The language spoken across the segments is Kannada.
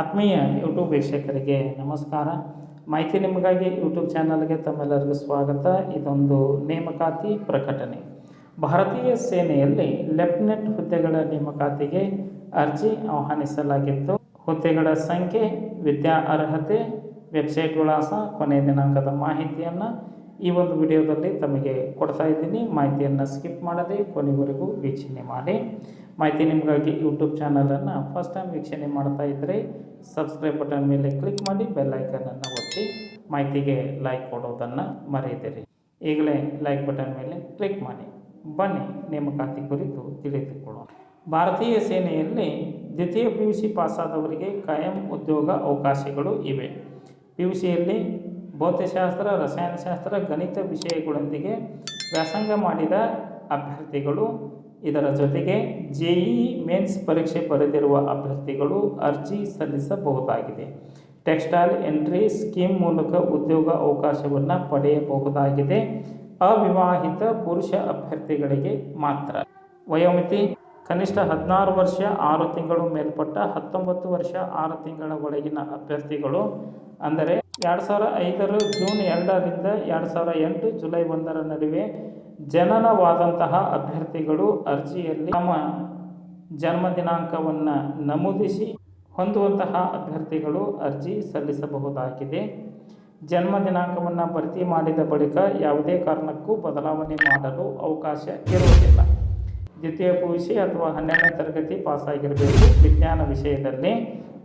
ಆತ್ಮೀಯ ಯೂಟ್ಯೂಬ್ ವೀಕ್ಷಕರಿಗೆ ನಮಸ್ಕಾರ. ಮಾಹಿತಿ ನಿಮಗಾಗಿ ಯೂಟ್ಯೂಬ್ ಚಾನಲ್ಗೆ ತಮ್ಮೆಲ್ಲರಿಗೂ ಸ್ವಾಗತ. ಇದೊಂದು ನೇಮಕಾತಿ ಪ್ರಕಟಣೆ. ಭಾರತೀಯ ಸೇನೆಯಲ್ಲಿ ಲೆಫ್ಟಿನೆಂಟ್ ಹುದ್ದೆಗಳ ನೇಮಕಾತಿಗೆ ಅರ್ಜಿ ಆಹ್ವಾನಿಸಲಾಗಿತ್ತು. ಹುದ್ದೆಗಳ ಸಂಖ್ಯೆ, ವಿದ್ಯಾ ಅರ್ಹತೆ, ವೆಬ್ಸೈಟ್ ವಿಳಾಸ, ಕೊನೆಯ ದಿನಾಂಕದ ಮಾಹಿತಿಯನ್ನು ಈ ಒಂದು ವಿಡಿಯೋದಲ್ಲಿ ತಮಗೆ ಕೊಡ್ತಾ ಇದ್ದೀನಿ. ಮಾಹಿತಿಯನ್ನು ಸ್ಕಿಪ್ ಮಾಡದೆ ಕೊನೆವರೆಗೂ ವೀಕ್ಷಣೆ ಮಾಡಿ. ಮಾಹಿತಿ ನಿಮಗಾಗಿ ಯೂಟ್ಯೂಬ್ ಚಾನಲನ್ನು ಫಸ್ಟ್ ಟೈಮ್ ವೀಕ್ಷಣೆ ಮಾಡ್ತಾ ಇದ್ದರೆ ಸಬ್ಸ್ಕ್ರೈಬ್ ಬಟನ್ ಮೇಲೆ ಕ್ಲಿಕ್ ಮಾಡಿ, ಬೆಲ್ ಐಕನನ್ನು ಒತ್ತಿ, ಮಾಹಿತಿಗೆ ಲೈಕ್ ಕೊಡೋದನ್ನು ಮರೆಯದಿರಿ. ಈಗಲೇ ಲೈಕ್ ಬಟನ್ ಮೇಲೆ ಕ್ಲಿಕ್ ಮಾಡಿ. ಬನ್ನಿ ನೇಮಕಾತಿ ಕುರಿತು ತಿಳಿದುಕೊಳ್ಳೋಣ. ಭಾರತೀಯ ಸೇನೆಯಲ್ಲಿ ದ್ವಿತೀಯ PUC ಪಾಸಾದವರಿಗೆ ಕಾಯಂ ಉದ್ಯೋಗ ಅವಕಾಶಗಳು ಇವೆ. PUCಯಲ್ಲಿ ಭೌತಶಾಸ್ತ್ರ, ರಸಾಯನಶಾಸ್ತ್ರ, ಗಣಿತ ವಿಷಯಗಳೊಂದಿಗೆ ವ್ಯಾಸಂಗ ಮಾಡಿದ ಅಭ್ಯರ್ಥಿಗಳು, ಇದರ ಜೊತೆಗೆ JEE ಮೇನ್ಸ್ ಪರೀಕ್ಷೆ ಬರೆದಿರುವ ಅಭ್ಯರ್ಥಿಗಳು ಅರ್ಜಿ ಸಲ್ಲಿಸಬಹುದಾಗಿದೆ. ಟೆಕ್ಸ್ಟೈಲ್ ಎಂಟ್ರಿ ಸ್ಕೀಮ್ ಮೂಲಕ ಉದ್ಯೋಗ ಅವಕಾಶವನ್ನು ಪಡೆಯಬಹುದಾಗಿದೆ. ಅವಿವಾಹಿತ ಪುರುಷ ಅಭ್ಯರ್ಥಿಗಳಿಗೆ ಮಾತ್ರ. ವಯೋಮಿತಿ ಕನಿಷ್ಠ 16 ವರ್ಷ 6 ತಿಂಗಳು ಮೇಲ್ಪಟ್ಟ 19 ವರ್ಷ 6 ತಿಂಗಳ ಒಳಗಿನ ಅಭ್ಯರ್ಥಿಗಳು, ಅಂದರೆ 2005 ಜೂನ್ 2ರಿಂದ 2008 ಜುಲೈ 1ರ ನಡುವೆ ಜನನವಾದಂತಹ ಅಭ್ಯರ್ಥಿಗಳು ಅರ್ಜಿಯಲ್ಲಿ ತಮ್ಮ ಜನ್ಮ ದಿನಾಂಕವನ್ನು ನಮೂದಿಸಿ ಹೊಂದುವಂತಹ ಅಭ್ಯರ್ಥಿಗಳು ಅರ್ಜಿ ಸಲ್ಲಿಸಬಹುದಾಗಿದೆ. ಜನ್ಮ ದಿನಾಂಕವನ್ನು ಭರ್ತಿ ಮಾಡಿದ ಬಳಿಕ ಯಾವುದೇ ಕಾರಣಕ್ಕೂ ಬದಲಾವಣೆ ಮಾಡಲು ಅವಕಾಶ ಇರುವುದಿಲ್ಲ. ದ್ವಿತೀಯ PUC ಅಥವಾ 12ನೇ ತರಗತಿ ಪಾಸಾಗಿರಬೇಕು. ವಿಜ್ಞಾನ ವಿಷಯದಲ್ಲಿ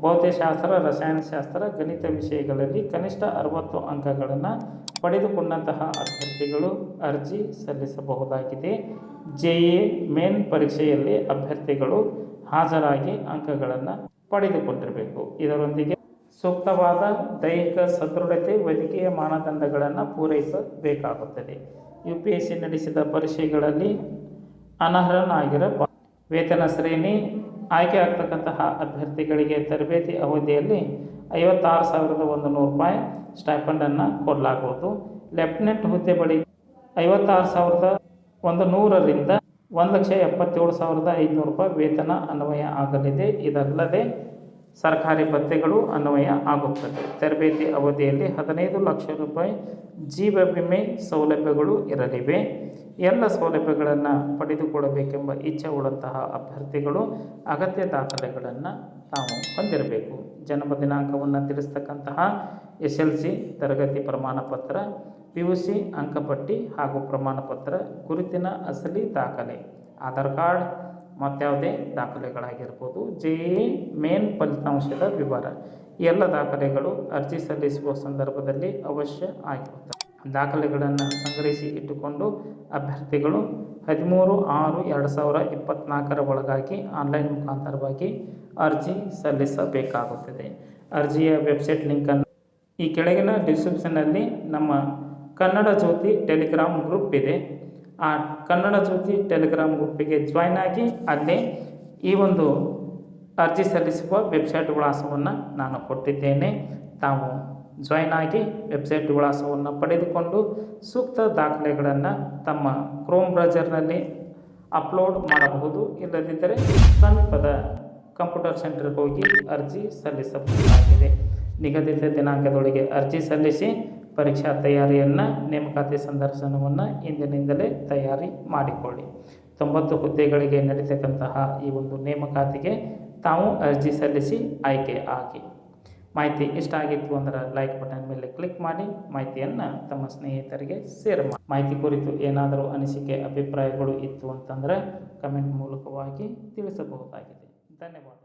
ಭೌತಶಾಸ್ತ್ರ, ರಸಾಯನಶಾಸ್ತ್ರ, ಗಣಿತ ವಿಷಯಗಳಲ್ಲಿ ಕನಿಷ್ಠ 60 ಅಂಕಗಳನ್ನು ಪಡೆದುಕೊಂಡಂತಹ ಅಭ್ಯರ್ಥಿಗಳು ಅರ್ಜಿ ಸಲ್ಲಿಸಬಹುದಾಗಿದೆ. JEE ಮೇನ್ ಪರೀಕ್ಷೆಯಲ್ಲಿ ಅಭ್ಯರ್ಥಿಗಳು ಹಾಜರಾಗಿ ಅಂಕಗಳನ್ನು ಪಡೆದುಕೊಂಡಿರಬೇಕು. ಇದರೊಂದಿಗೆ ಸೂಕ್ತವಾದ ದೈಹಿಕ ಸದೃಢತೆ, ವೈದ್ಯಕೀಯ ಮಾನದಂಡಗಳನ್ನು ಪೂರೈಸಬೇಕಾಗುತ್ತದೆ. UPSC ನಡೆಸಿದ ಪರೀಕ್ಷೆಗಳಲ್ಲಿ ಅನರ್ಹನಾಗಿರಬಾರದು. ವೇತನ ಶ್ರೇಣಿ ಆಯ್ಕೆ ಆಗ್ತಕ್ಕಂತಹ ಅಭ್ಯರ್ಥಿಗಳಿಗೆ ತರಬೇತಿ ಅವಧಿಯಲ್ಲಿ 56,100 ರೂಪಾಯಿ ಸ್ಟೈಪಂಡನ್ನು ಕೊಡಲಾಗುವುದು. ಲೆಫ್ಟಿನೆಂಟ್ ಹುದ್ದೆ ಬಳಿ 56,100ರಿಂದ 1,77,500 ರೂಪಾಯಿ ವೇತನ ಅನ್ವಯ ಆಗಲಿದೆ. ಇದಲ್ಲದೆ ಸರ್ಕಾರಿ ಭತ್ಯೆಗಳು ಅನ್ವಯ ಆಗುತ್ತದೆ. ತರಬೇತಿ ಅವಧಿಯಲ್ಲಿ 15 ಲಕ್ಷ ರೂಪಾಯಿ ಜೀವ ವಿಮೆ ಸೌಲಭ್ಯಗಳು ಇರಲಿವೆ. ಎಲ್ಲ ಸೌಲಭ್ಯಗಳನ್ನು ಪಡೆದುಕೊಳ್ಳಬೇಕೆಂಬ ಇಚ್ಛೆ ಉಳ್ಳಂತಹ ಅಭ್ಯರ್ಥಿಗಳು ಅಗತ್ಯ ದಾಖಲೆಗಳನ್ನು ತಾವು ಹೊಂದಿರಬೇಕು. ಜನ್ಮ ದಿನಾಂಕವನ್ನು ತಿಳಿಸ್ತಕ್ಕಂತಹ SLC ತರಗತಿ ಪ್ರಮಾಣಪತ್ರ, PUC ಅಂಕಪಟ್ಟಿ ಹಾಗೂ ಪ್ರಮಾಣಪತ್ರ, ಗುರುತಿನ ಅಸಲಿ ದಾಖಲೆ, ಆಧಾರ್ ಕಾರ್ಡ್ ಮತ್ಯಾವುದೇ ದಾಖಲೆಗಳಾಗಿರ್ಬೋದು, JEE ಮೇನ್ ಫಲಿತಾಂಶದ ವಿವರ, ಎಲ್ಲ ದಾಖಲೆಗಳು ಅರ್ಜಿ ಸಲ್ಲಿಸುವ ಸಂದರ್ಭದಲ್ಲಿ ಅವಶ್ಯ ಆಗಿರುತ್ತದೆ. ದಾಖಲೆಗಳನ್ನು ಸಂಗ್ರಹಿಸಿ ಇಟ್ಟುಕೊಂಡು ಅಭ್ಯರ್ಥಿಗಳು 13/6/2024 ಒಳಗಾಗಿ ಆನ್ಲೈನ್ ಮುಖಾಂತರವಾಗಿ ಅರ್ಜಿ ಸಲ್ಲಿಸಬೇಕಾಗುತ್ತದೆ. ಅರ್ಜಿಯ ವೆಬ್ಸೈಟ್ ಲಿಂಕನ್ನು ಈ ಕೆಳಗಿನ ಡಿಸ್ಕ್ರಿಪ್ಷನ್ನಲ್ಲಿ ನಮ್ಮ ಕನ್ನಡ ಜ್ಯೋತಿ ಟೆಲಿಗ್ರಾಮ್ ಗ್ರೂಪ್ ಇದೆ. ಆ ಕನ್ನಡ ಜ್ಯೋತಿ ಟೆಲಿಗ್ರಾಮ್ ಗ್ರೂಪಿಗೆ ಜಾಯ್ನ್ ಆಗಿ ಅಲ್ಲಿ ಈ ಒಂದು ಅರ್ಜಿ ಸಲ್ಲಿಸುವ ವೆಬ್ಸೈಟ್ ವಿಳಾಸವನ್ನು ನಾನು ಕೊಟ್ಟಿದ್ದೇನೆ. ತಾವು ಜಾಯ್ನ್ ಆಗಿ ವೆಬ್ಸೈಟ್ ವಿಳಾಸವನ್ನು ಪಡೆದುಕೊಂಡು ಸೂಕ್ತ ದಾಖಲೆಗಳನ್ನು ತಮ್ಮ ಕ್ರೋಮ್ ಬ್ರೌಸರ್ನಲ್ಲಿ ಅಪ್ಲೋಡ್ ಮಾಡಬಹುದು. ಇಲ್ಲದಿದ್ದರೆ ಸಮೀಪದ ಕಂಪ್ಯೂಟರ್ ಸೆಂಟರ್ಗೆ ಹೋಗಿ ಅರ್ಜಿ ಸಲ್ಲಿಸಬಹುದಾಗಿದೆ. ನಿಗದಿತ ದಿನಾಂಕದೊಳಗೆ ಅರ್ಜಿ ಸಲ್ಲಿಸಿ ಪರೀಕ್ಷಾ ತಯಾರಿಯನ್ನು, ನೇಮಕಾತಿ ಸಂದರ್ಶನವನ್ನು ಇಂದಿನಿಂದಲೇ ತಯಾರಿ ಮಾಡಿಕೊಳ್ಳಿ. 90 ಹುದ್ದೆಗಳಿಗೆ ನಡೀತಕ್ಕಂತಹ ಈ ಒಂದು ನೇಮಕಾತಿಗೆ ತಾವು ಅರ್ಜಿ ಸಲ್ಲಿಸಿ ಆಯ್ಕೆ ಆಗಿ. ಮಾಹಿತಿ ಇಷ್ಟ ಆಗಿತ್ತು ಅಂದರೆ ಲೈಕ್ ಬಟನ್ ಮೇಲೆ ಕ್ಲಿಕ್ ಮಾಡಿ, ಮಾಹಿತಿಯನ್ನು ತಮ್ಮ ಸ್ನೇಹಿತರಿಗೆ ಶೇರ್ ಮಾಡಿ. ಮಾಹಿತಿ ಕುರಿತು ಏನಾದರೂ ಅನಿಸಿಕೆ ಅಭಿಪ್ರಾಯಗಳು ಇತ್ತು ಅಂತಂದರೆ ಕಮೆಂಟ್ ಮೂಲಕವಾಗಿ ತಿಳಿಸಬಹುದಾಗಿದೆ. ಧನ್ಯವಾದ.